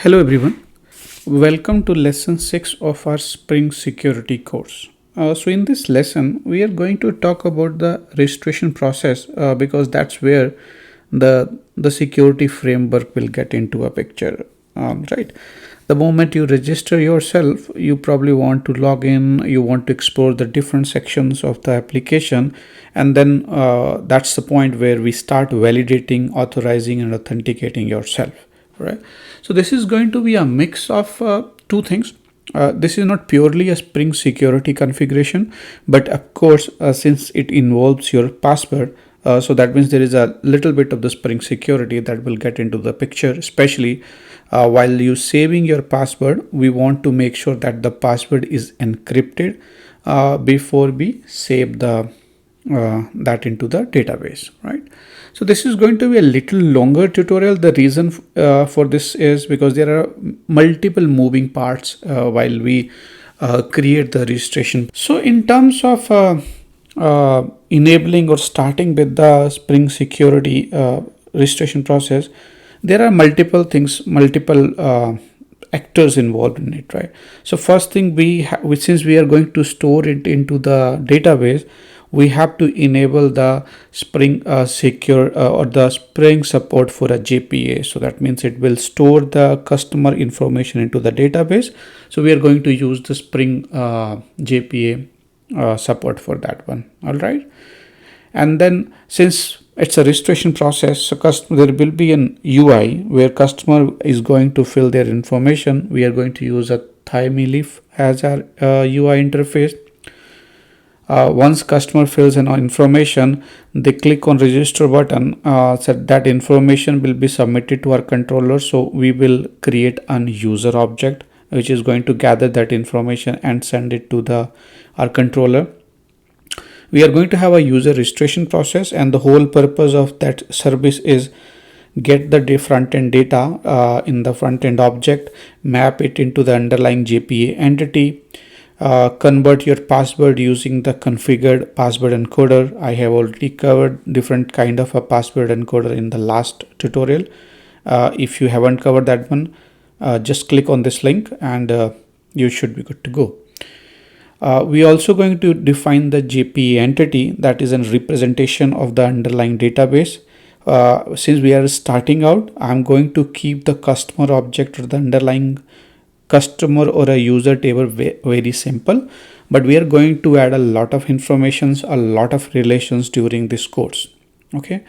Hello everyone, welcome to lesson 6 of our Spring Security course. So in this lesson, we are going to talk about the registration process because that's where the security framework will get into a picture, right? The moment you register yourself, you probably want to log in, you want to explore the different sections of the application, and then that's the point where we start validating, authorizing, and authenticating yourself, right? So this is going to be a mix of two things. This is not purely a Spring security configuration, but of course, since it involves your password, so that means there is a little bit of the Spring security that will get into the picture, especially while you saving your password. We want to make sure that the password is encrypted before we save the that into the database, right? So this is going to be a little longer tutorial. The reason for this is because there are multiple moving parts while we create the registration. So in terms of enabling or starting with the Spring security registration process, there are multiple things, multiple actors involved in it, right? So first thing since we are going to store it into the database, we have to enable the Spring secure or the Spring support for a JPA. So that means it will store the customer information into the database. So we are going to use the Spring JPA support for that one. All right. And then since it's a registration process, so there will be an UI where customer is going to fill their information. We are going to use a Thymeleaf as our UI interface. Once customer fills in information, they click on register button, so that information will be submitted to our controller. So we will create an user object which is going to gather that information and send it to our controller. We are going to have a user registration process, and the whole purpose of that service is get the front-end data in the front-end object, map it into the underlying JPA entity, convert your password using the configured password encoder. I have already covered different kind of a password encoder in the last tutorial. If you haven't covered that one, just click on this link and you should be good to go. We also going to define the JPA entity, that is a representation of the underlying database. Since we are starting out, I'm going to keep the customer object or the underlying customer or a user table very simple, but we are going to add a lot of informations, a lot of relations during this course. Okay.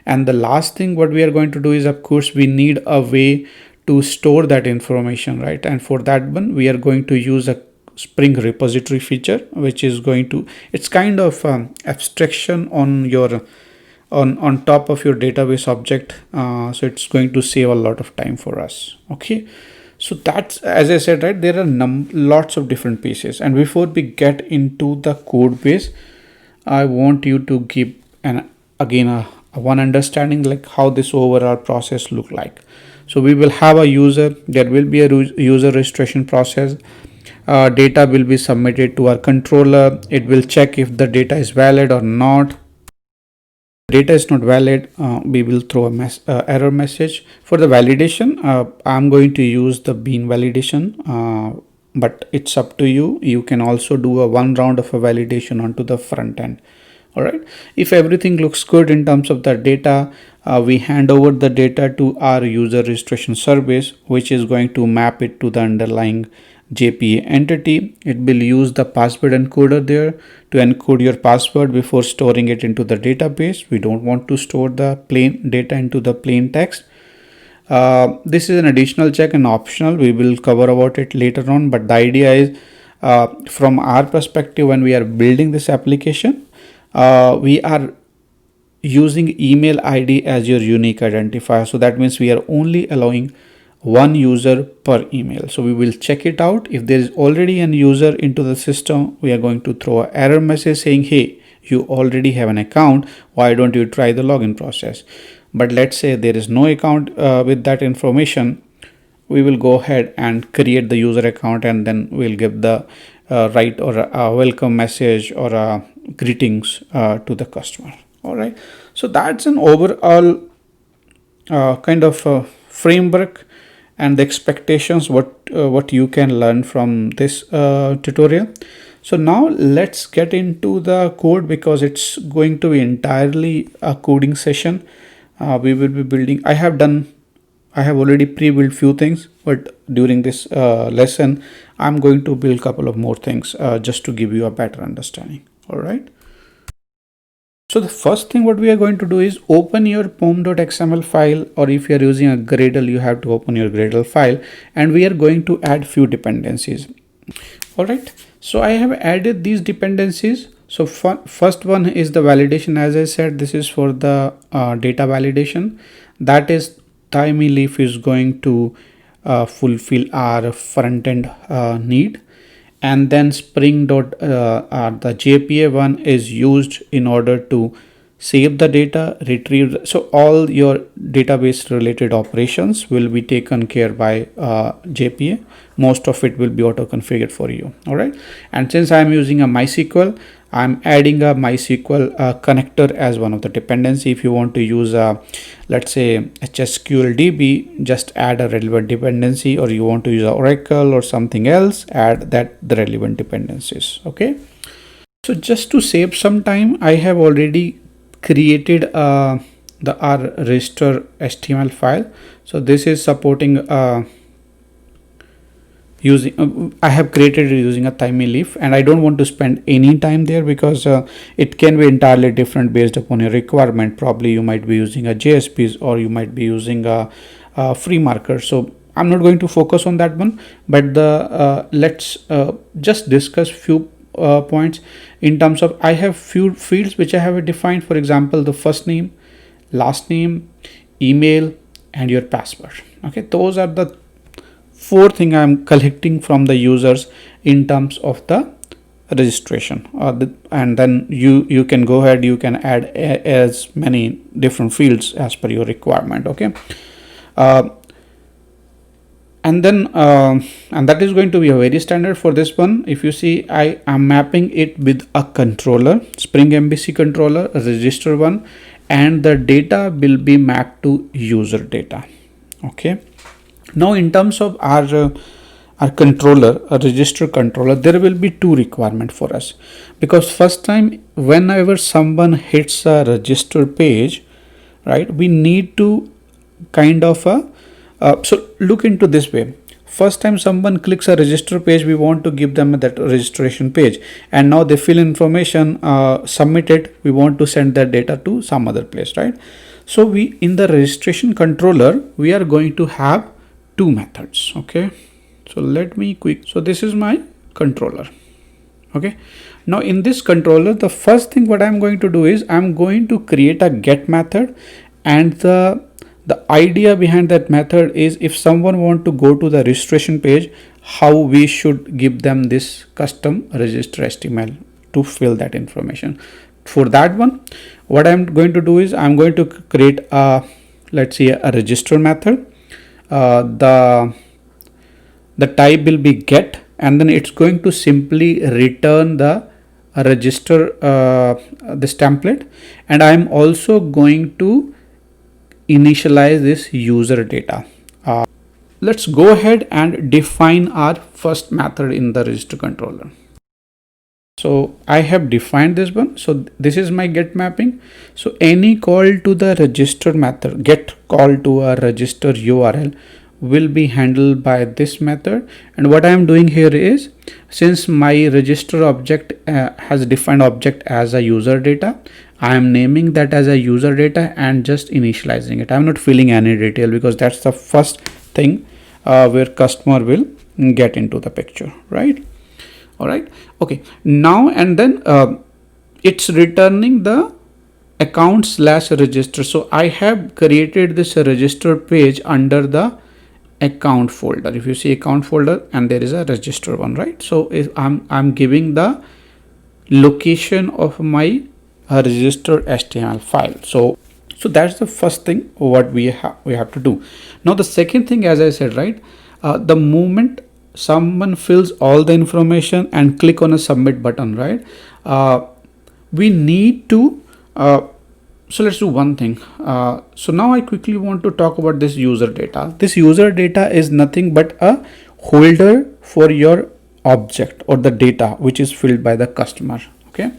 And the last thing what we are going to do is, of course, we need a way to store that information, right? And for that one, we are going to use a Spring repository feature, which is going to, it's kind of abstraction on your on top of your database object. So it's going to save a lot of time for us. Okay. So that's, as I said, right, there are lots of different pieces. And before we get into the code base, I want you to give one understanding like how this overall process look like. So we will have a user, there will be a user registration process. Data will be submitted to our controller. It will check if the data is valid or not. Data is not valid, we will throw a error message. For the validation, I'm going to use the bean validation, but it's up to you. You can also do a one round of a validation onto the front end. All right. If everything looks good in terms of the data, we hand over the data to our user registration service, which is going to map it to the underlying JPA entity. It will use the password encoder there to encode your password before storing it into the database. We don't want to store the plain data into the plain text. This is an additional check and optional. We will cover about it later on, but the idea is from our perspective, when we are building this application, we are using email ID as your unique identifier. So that means we are only allowing one user per email. So we will check it out. If there is already an user into the system, we are going to throw an error message saying, hey, you already have an account. Why don't you try the login process? But let's say there is no account with that information. We will go ahead and create the user account, and then we'll give the right or a welcome message or a greetings to the customer. All right. So that's an overall kind of framework. and the expectations, what you can learn from this tutorial. So now let's get into the code, because it's going to be entirely a coding session. We will be building, I have already pre-built few things, but during this lesson I'm going to build a couple of more things just to give you a better understanding. All right. So the first thing what we are going to do is open your pom.xml file, or if you are using a Gradle, you have to open your Gradle file, and we are going to add few dependencies. All right. So I have added these dependencies. So first one is the validation. As I said, this is for the data validation. That is, TinyLeaf is going to fulfill our front end need. And then Spring the JPA one is used in order to save the data, retrieve. So all your database related operations will be taken care by JPA. Most of it will be auto configured for you. All right. And since I'm using a MySQL, I'm adding a MySQL connector as one of the dependency. If you want to use let's say HSQLDB, just add a relevant dependency, or you want to use Oracle or something else, add the relevant dependencies. Okay. So just to save some time, I have already created our register HTML file. So this is supporting I have created it using a TinyLeaf, and I don't want to spend any time there, because it can be entirely different based upon your requirement. Probably you might be using a JSPs, or you might be using a FreeMarker. So I'm not going to focus on that one, but let's just discuss few points in terms of, I have few fields which I have defined. For example, the first name, last name, email, and your password. Okay, those are the four things I'm collecting from the users in terms of the registration. And then you can go ahead, you can add as many different fields as per your requirement. Okay. And then and that is going to be a very standard for this one. If you see, I am mapping it with a controller, Spring MVC controller, a register one, and the data will be mapped to user data. Okay. Now in terms of our controller, a register controller, there will be two requirements for us, because first time whenever someone hits a register page, right, we need to kind of so look into this way. First time someone clicks a register page, we want to give them that registration page, and now they fill information, submit it, we want to send that data to some other place, right? So we, in the registration controller, we are going to have two methods. Okay. So let me so this is my controller. Okay. Now in this controller, the first thing what I'm going to do is I'm going to create a get method, and the idea behind that method is, if someone want to go to the registration page, how we should give them this custom register HTML to fill that information. For that one, what I'm going to do is I'm going to create a, let's say, a register method. The type will be get, and then it's going to simply return the register this template, and I'm also going to initialize this user data. Let's go ahead and define our first method in the register controller. So I have defined this one. So this is my get mapping. So any call to the register method, get call to a register URL, will be handled by this method. And what I am doing here is, since my register object has defined object as a user data, I am naming that as a user data and just initializing it. I'm not filling any detail, because that's the first thing where customer will get into the picture, right? All right. Okay. Now and then it's returning the account/register. So I have created this register page under the account folder. If you see account folder, and there is a register one, right? So if I'm giving the location of my register HTML file. So that's the first thing what we have to do. Now the second thing, as I said, right, the moment someone fills all the information and click on a submit button, right, we need to So let's do one thing. So now I quickly want to talk about this user data. This user data is nothing but a holder for your object or the data which is filled by the customer. Okay.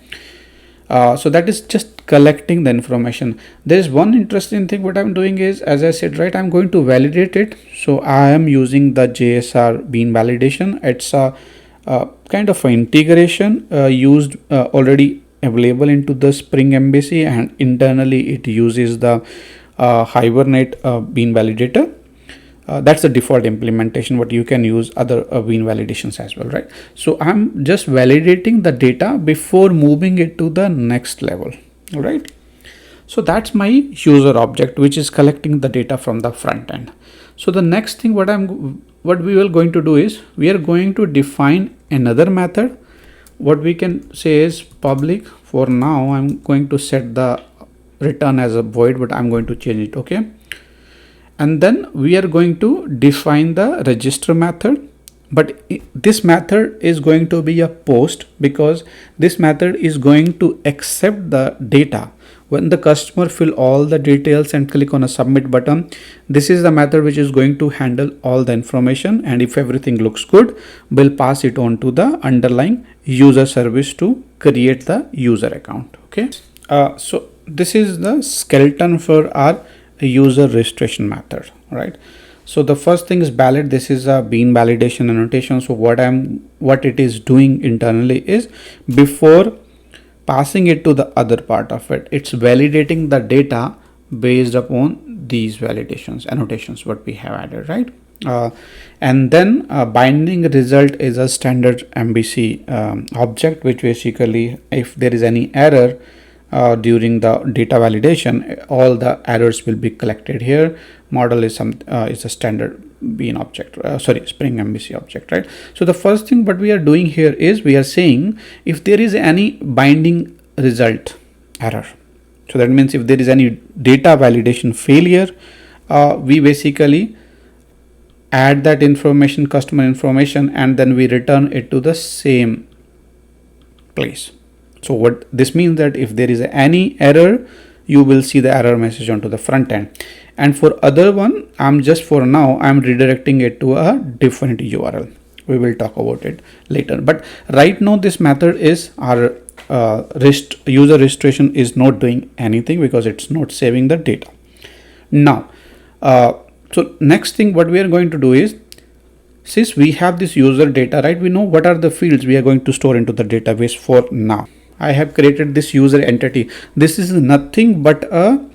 So that is just collecting the information. There is one interesting thing. What I'm doing is, as I said, right, I'm going to validate it. So I am using the JSR bean validation. It's a kind of an integration used already available into the Spring MVC, and internally it uses the Hibernate bean validator. That's the default implementation, but you can use other bean validations as well, right? So I'm just validating the data before moving it to the next level. All right. So that's my user object, which is collecting the data from the front end. So the next thing what we are going to do is we are going to define another method. What we can say is public. For now, I'm going to set the return as a void, but I'm going to change it. Okay. And then we are going to define the register method, but this method is going to be a post, because this method is going to accept the data when the customer fill all the details and click on a submit button. This is the method which is going to handle all the information, and if everything looks good, we'll pass it on to the underlying user service to create the user account. Okay. So this is the skeleton for our user registration method, right? So the first thing is valid. This is a bean validation annotation. So what it is doing internally is, before passing it to the other part of it, it's validating the data based upon these validations annotations what we have added, right? And then binding result is a standard MVC object, which basically, if there is any error during the data validation, all the errors will be collected here. Model is a standard bean object, Spring MVC object, right? So the first thing what we are doing here is we are saying if there is any binding result error. So that means if there is any data validation failure, we basically add that information, customer information, and then we return it to the same place. So what this means that if there is any error, you will see the error message onto the front end. And for other one, I'm redirecting it to a different URL. We will talk about it later. But right now this method is our user registration is not doing anything because it's not saving the data. Now, so next thing what we are going to do is, since we have this user data, right, we know what are the fields we are going to store into the database. For now, I have created this user entity. This is nothing but a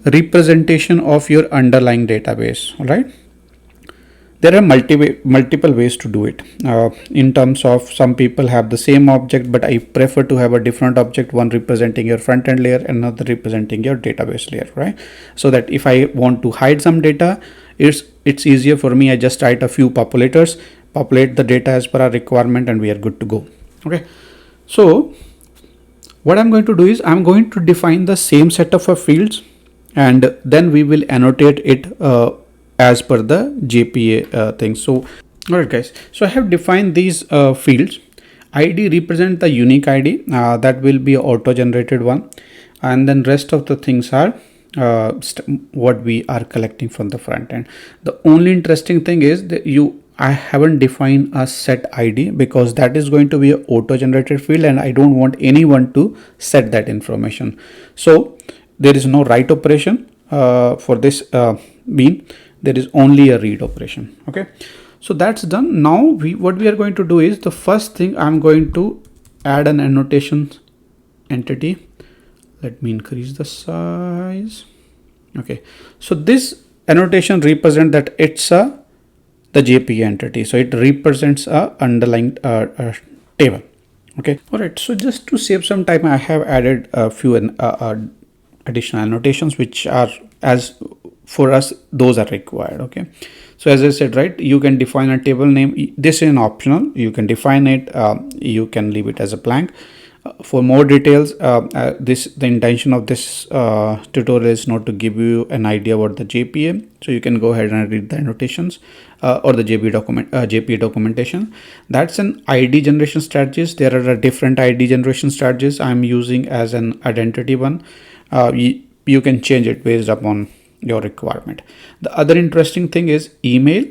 representation of your underlying database. All right. There are multiple ways to do it. In terms of, some people have the same object, but I prefer to have a different object, one representing your front end layer, another representing your database layer, right? So that if I want to hide some data, it's easier for me. I just write a few populators, populate the data as per our requirement, and we are good to go. Okay. So what I'm going to do is I'm going to define the same set of fields, and then we will annotate it as per the JPA thing. So all right guys, so I have defined these fields. ID represent the unique ID, that will be auto generated one, and then rest of the things are what we are collecting from the front end. The only interesting thing is that I haven't defined a set ID, because that is going to be an auto generated field and I don't want anyone to set that information. So there is no write operation for this bean. There is only a read operation. Okay. So that's done. Now what we are going to do is, the first thing I'm going to add an annotation entity. Let me increase the size. Okay. So this annotation represents that it's the JPA entity. So it represents a underlying table. Okay. All right. So just to save some time, I have added a few additional annotations, which are, as for us, those are required. Okay. So as I said, right, you can define a table name. This is an optional. You can define it. You can leave it as a blank. For more details, the intention of this tutorial is not to give you an idea about the JPA. So you can go ahead and read the annotations or the JPA documentation. That's an ID generation strategies. There are different ID generation strategies. I'm using as an identity one. you can change it based upon your requirement. The other interesting thing is email.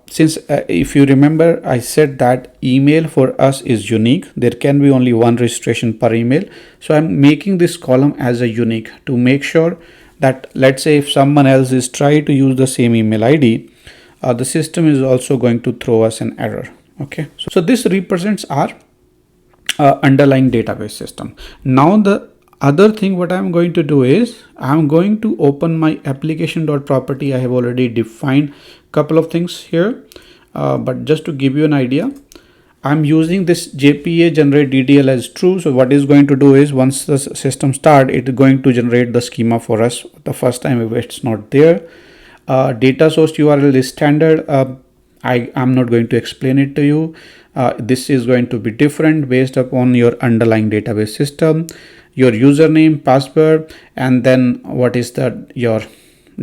Since if you remember, I said that email for us is unique. There can be only one registration per email. So I'm making this column as a unique to make sure that, let's say if someone else is trying to use the same email ID, the system is also going to throw us an error. Okay, so this represents our underlying database system. Now the other thing what I'm going to do is I'm going to open my application.property. I have already defined a couple of things here, but just to give you an idea, I'm using this JPA generate DDL as true. So what is going to do is once the system start, it's going to generate the schema for us the first time if it's not there. Data source URL is standard. I'm not going to explain it to you. This is going to be different based upon your underlying database system, your username, password, and then what is your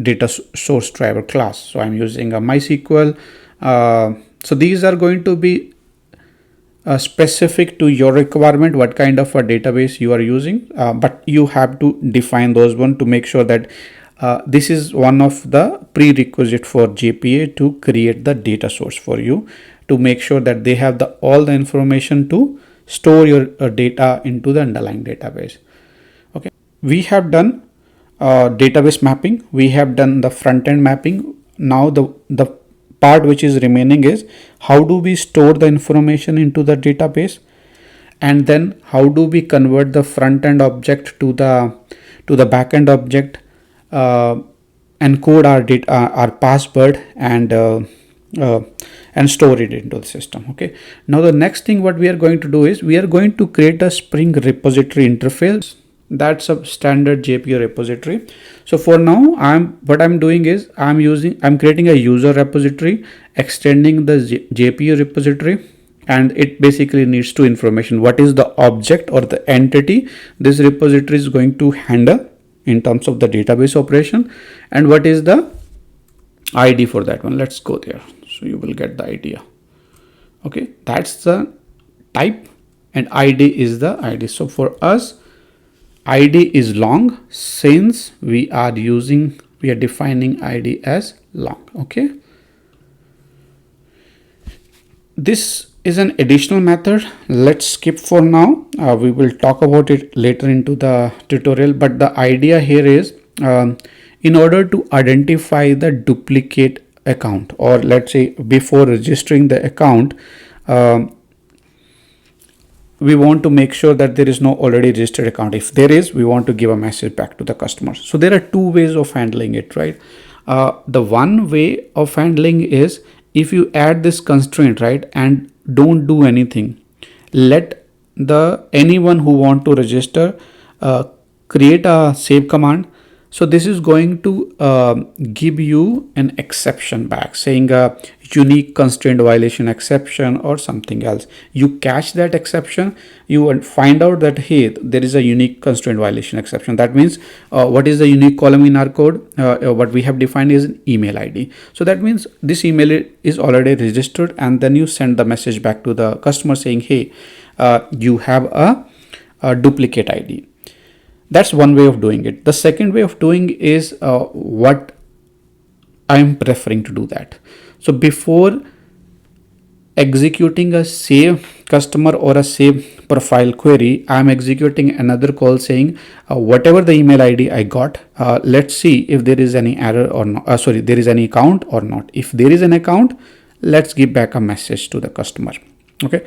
data source driver class. So I'm using a MySQL. So these are going to be specific to your requirement, what kind of a database you are using, but you have to define those one to make sure that this is one of the prerequisite for JPA to create the data source for you, to make sure that they have all the information to store your data into the underlying database. Okay, we have done database mapping, we have done the front end mapping. Now the part which is remaining is how do we store the information into the database, and then how do we convert the front end object to the back end object, encode our data, our password, and store it into the system. Okay, now the next thing what we are going to do is we are going to create a Spring repository interface. That's a standard JPA repository. So for now, what I'm doing is I'm creating a user repository, extending the JPA repository, and it basically needs two information. What is the object or the entity this repository is going to handle in terms of the database operation, and what is the ID for that one. Let's go there so you will get the idea. Okay, that's the type and ID is the ID. So for us, ID is long since we are defining ID as long. Okay, this is an additional method. Let's skip for now. We will talk about it later into the tutorial, but the idea here is in order to identify the duplicate account, or let's say before registering the account, we want to make sure that there is no already registered account. If there is, we want to give a message back to the customer. So there are two ways of handling it, right? The one way of handling is if you add this constraint, right, and don't do anything, let anyone who want to register create a save command. So this is going to give you an exception back saying a unique constraint violation exception or something else. You catch that exception, you will find out that hey, there is a unique constraint violation exception. That means what is the unique column in our code? What we have defined is an email ID. So that means this email is already registered, and then you send the message back to the customer saying hey, you have a duplicate ID. That's one way of doing it. The second way of doing is what I'm preferring to do that. So before executing a save customer or a save profile query, I'm executing another call saying whatever the email ID I got, let's see if there is any error or not. There is any account or not. If there is an account, let's give back a message to the customer. Okay,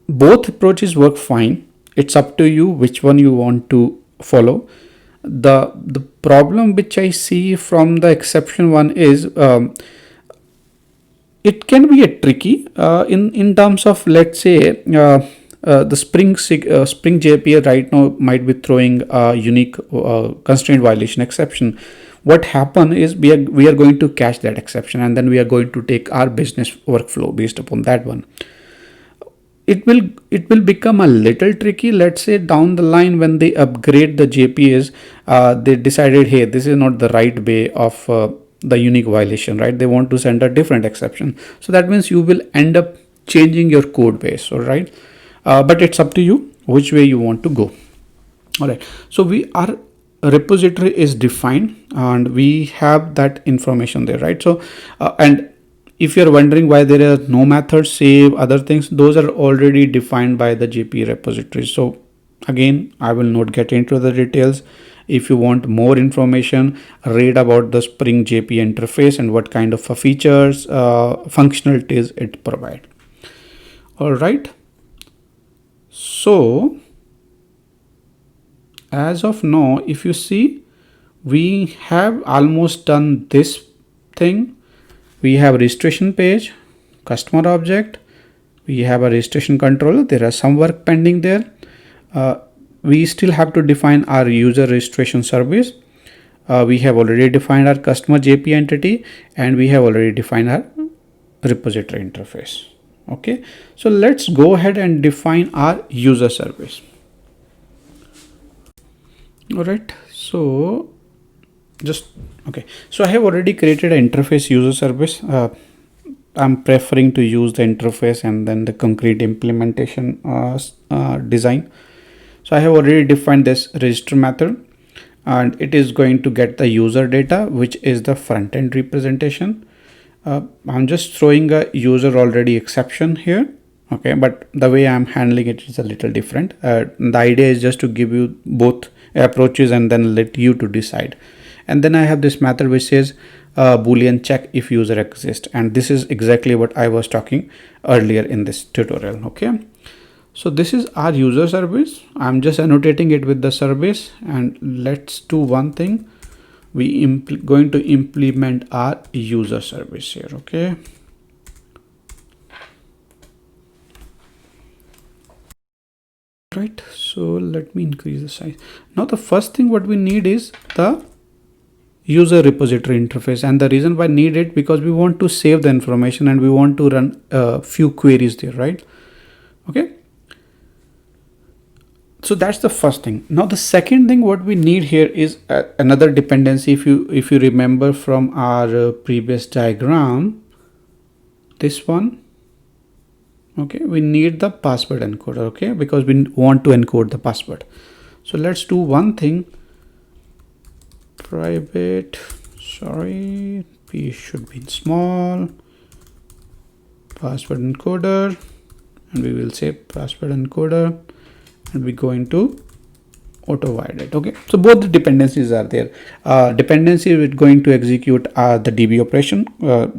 both approaches work fine. It's up to you which one you want to follow. The problem which I see from the exception one is it can be a tricky in terms of, let's say the Spring JPA right now might be throwing a unique constraint violation exception. What happen is we are going to catch that exception, and then we are going to take our business workflow based upon that one. It will become a little tricky, let's say down the line when they upgrade the JPAs, they decided hey, this is not the right way of the unique violation, right? They want to send a different exception. So that means you will end up changing your code base, all right? But it's up to you which way you want to go. All right, so we are a repository is defined and we have that information there, right? So and if you're wondering why there are no methods, save, other things, those are already defined by the JP repository. So again, I will not get into the details. If you want more information, read about the Spring JP interface and what kind of features, functionalities it provides. All right. So as of now, if you see, we have almost done this thing. We have a registration page, customer object, we have a registration controller. There are some work pending there. We still have to define our user registration service. We have already defined our customer JP entity and we have already defined our repository interface. Okay, so let's go ahead and define our user service. All right, so so I have already created an interface user service. I'm preferring to use the interface and then the concrete implementation design. So I have already defined this register method and it is going to get the user data, which is the front end representation. I'm just throwing a user already exception here. Okay, but the way I'm handling it is a little different. The idea is just to give you both approaches and then let you to decide. And then I have this method which says boolean check if user exists, and this is exactly what I was talking earlier in this tutorial. Okay, so this is our user service. I'm just annotating it with the service, and let's do one thing. We going to implement our user service here. Okay, right, so let me increase the size. Now the first thing what we need is the user repository interface, and the reason why need it, because we want to save the information and we want to run a few queries there, right? Okay, so that's the first thing. Now the second thing what we need here is another dependency. If you remember from our previous diagram, this one, okay, we need the password encoder, okay, because we want to encode the password. So let's do one thing. Private, sorry, p should be small, password encoder, and we will say password encoder, and we're going to auto void it. Okay, so both the dependencies are there. Dependency is going to execute the DB operation,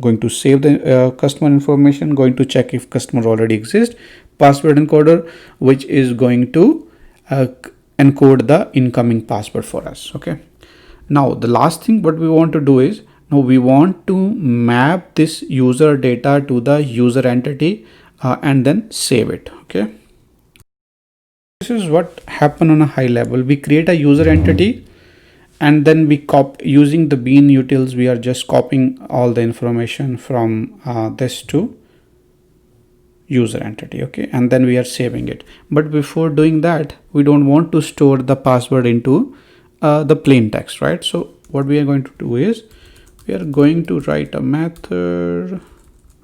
going to save the customer information, going to check if customer already exists. Password encoder, which is going to encode the incoming password for us. Okay, now the last thing what we want to do is, now we want to map this user data to the user entity and then save it. Okay, this is what happened on a high level. We create a user entity and then we copy using the bean utils. We are just copying all the information from this to user entity. Okay, and then we are saving it. But before doing that, we don't want to store the password into the plain text, right? So what we are going to do is, we are going to write a method.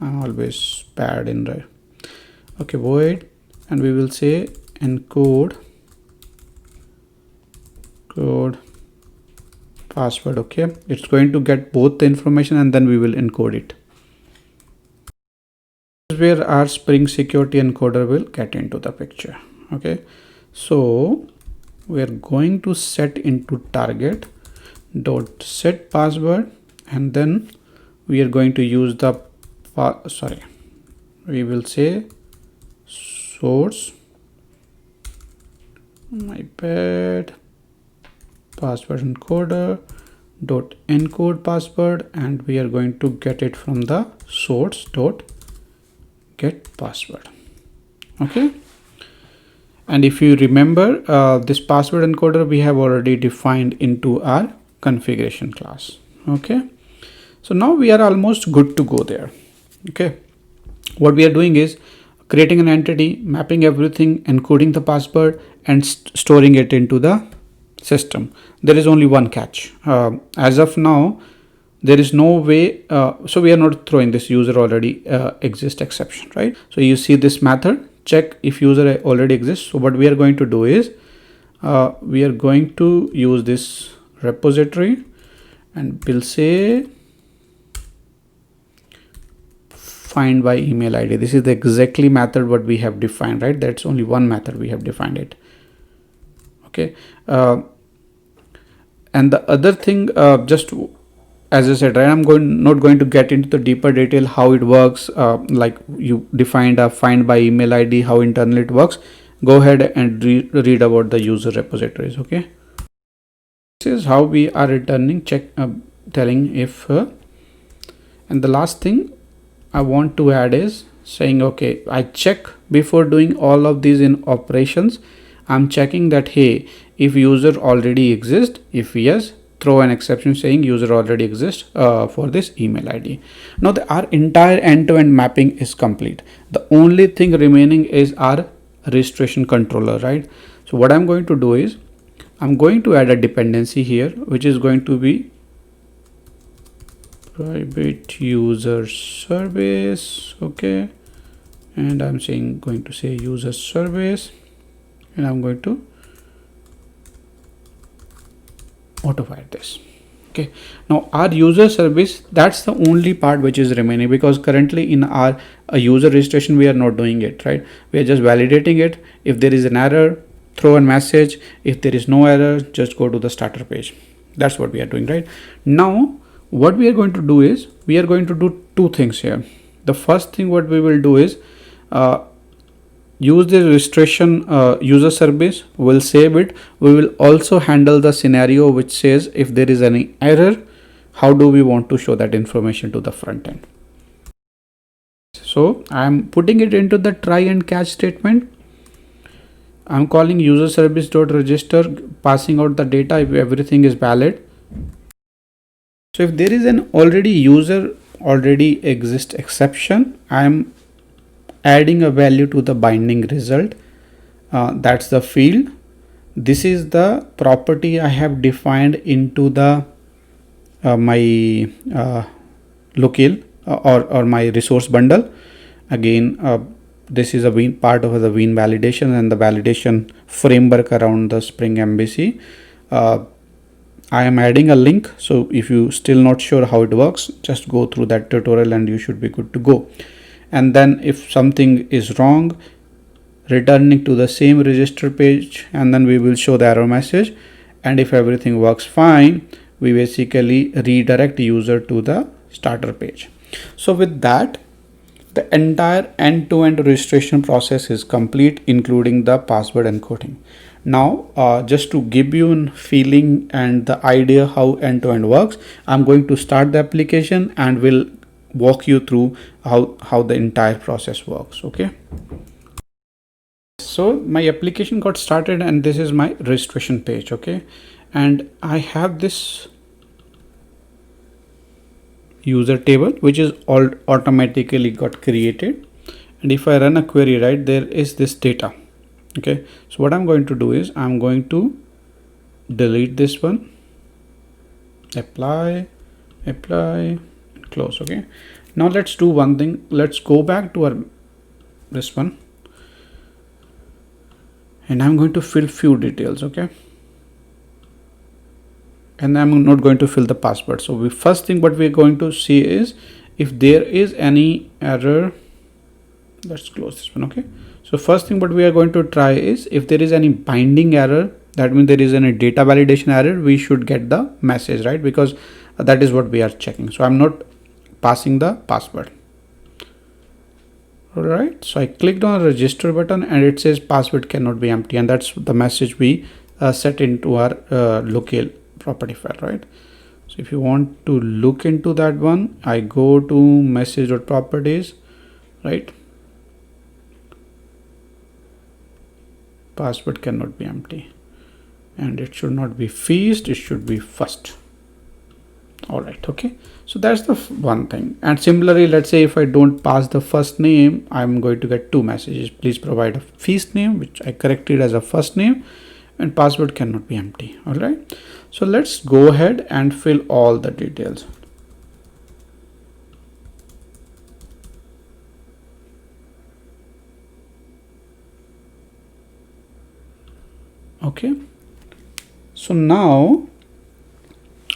I always pad in there. Okay, void, and we will say encode code password. Okay, it's going to get both the information and then we will encode it. This is where our Spring Security encoder will get into the picture. Okay, so we are going to set into target dot set password, and then we are going to use the we will say source, my bad, password encoder dot encode password, and we are going to get it from the source dot get password. Okay, and if you remember, this password encoder we have already defined into our configuration class. Okay, so now we are almost good to go there. Okay, what we are doing is creating an entity, mapping everything, encoding the password, and storing it into the system. There is only one catch. As of now, there is no way, so we are not throwing this user already exists exception, right? So you see this method, check if user already exists. So what we are going to do is, we are going to use this repository, and we'll say find by email ID. This is the exactly method what we have defined, right? That's only one method we have defined it. Okay. And the other thing, just as I said, right, I'm not going to get into the deeper detail how it works. Like you defined a find by email ID, how internally it works. Go ahead and read about the user repositories. Okay. This is how we are returning telling if and the last thing I want to add is saying, okay, I check before doing all of these in operations. I'm checking that, hey, if user already exists, if yes, throw an exception saying user already exists for this email ID. Now our entire end-to-end mapping is complete. The only thing remaining is our registration controller, right? So what I'm going to do is I'm going to add a dependency here, which is going to be private user service. Okay, and I'm going to say user service, and I'm going to auto-fire this. Okay, now our user service, that's the only part which is remaining, because currently in our user registration we are not doing it, right? We are just validating it. If there is an error, throw a message. If there is no error, just go to the starter page. That's what we are doing right now. What we are going to do is we are going to do two things here. The first thing what we will do is use the registration user service. We'll save it. We will also handle the scenario which says if there is any error, how do we want to show that information to the front end. So I'm putting it into the try and catch statement. I'm calling user service.register, passing out the data if everything is valid. So if there is an already exist exception, I'm adding a value to the binding result. That's the field. This is the property I have defined into the my locale or my resource bundle. Again, this is a part of the Veeam validation and the validation framework around the Spring MVC. I am adding a link, so if you still not sure how it works, just go through that tutorial and you should be good to go. And then if something is wrong, returning to the same register page, and then we will show the error message. And if everything works fine, we basically redirect user to the starter page. So with that, the entire end-to-end registration process is complete, including the password encoding. Now, just to give you a feeling and the idea how end-to-end works, I'm going to start the application and will walk you through how the entire process works. Okay. So my application got started and this is my registration page. Okay. And I have this user table which is all automatically got created, and if I run a query, right, there is this data. Okay, so what I'm going to do is I'm going to delete this one, apply, close. Okay, now let's do one thing. Let's go back to our this one, and I'm going to fill few details. Okay, and I'm not going to fill the password. So first thing what we're going to see is if there is any error. Let's close this one. Okay, so first thing what we are going to try is if there is any binding error, that means there is any data validation error, we should get the message, right? Because that is what we are checking. So I'm not passing the password. All right, so I clicked on the register button and it says password cannot be empty, and that's the message we set into our locale property file, right? So if you want to look into that one, I go to message.properties, right? Password cannot be empty, and it should not be feast, it should be first. All right. Okay, so that's the one thing. And similarly, let's say if I don't pass the first name, I'm going to get two messages. Please provide a feast name, which I corrected as a first name, and password cannot be empty. All right, so let's go ahead and fill all the details. Okay, So now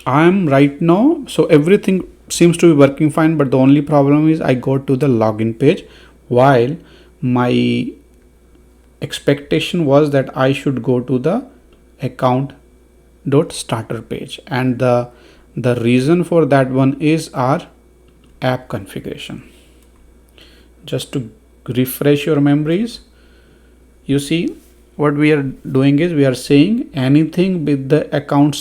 I'm right now, so everything seems to be working fine, but the only problem is I go to the login page while my expectation was that I should go to the account.starter page, and the reason for that one is our app configuration. Just to refresh your memories, you see what we are doing is we are saying anything with the account ***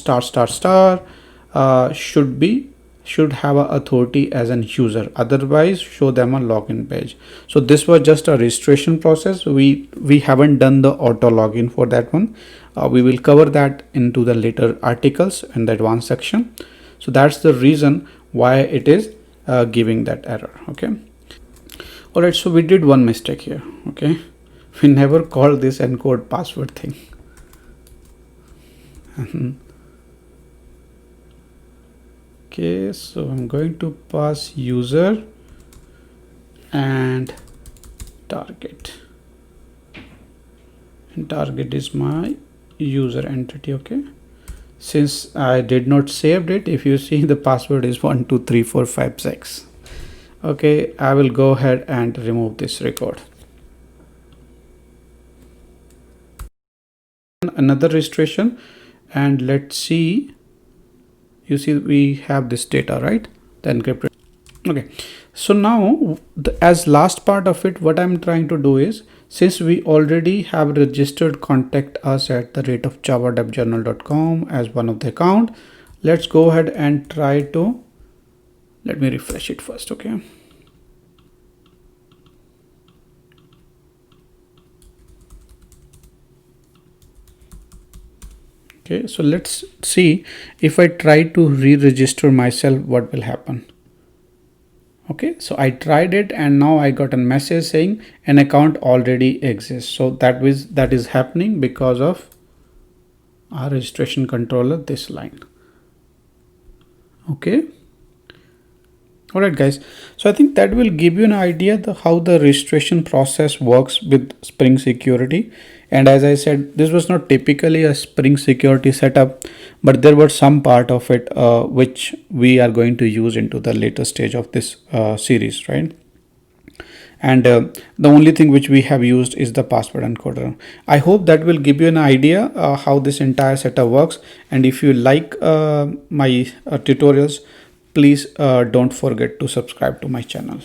should have a authority as an user, otherwise show them a login page. So this was just a registration process. We haven't done the auto login for that one. We will cover that into the later articles in the advanced section. So that's the reason why it is giving that error. Okay, all right, so we did one mistake here. Okay, we never called this encode password thing. Okay, so I'm going to pass user and target, and target is my user entity. Okay, since I did not saved it, if you see the password is 123456. Okay, I will go ahead and remove this record. Another registration, and let's see. You see we have this data, right? The encrypted. Okay, so now as last part of it, what I'm trying to do is, since we already have registered contact us at the rate of java-devjournal.com as one of the account, let's go ahead and try to, let me refresh it first. Okay, okay, so let's see if I try to re-register myself, what will happen. Okay, so I tried it and now I got a message saying an account already exists. So that is happening because of our registration controller, this line. Okay, all right guys, so I think that will give you an idea how the registration process works with Spring Security. And as I said, this was not typically a Spring Security setup, but there was some part of it which we are going to use into the later stage of this series, right? And the only thing which we have used is the password encoder. I hope that will give you an idea how this entire setup works. And if you like my tutorials, please don't forget to subscribe to my channel.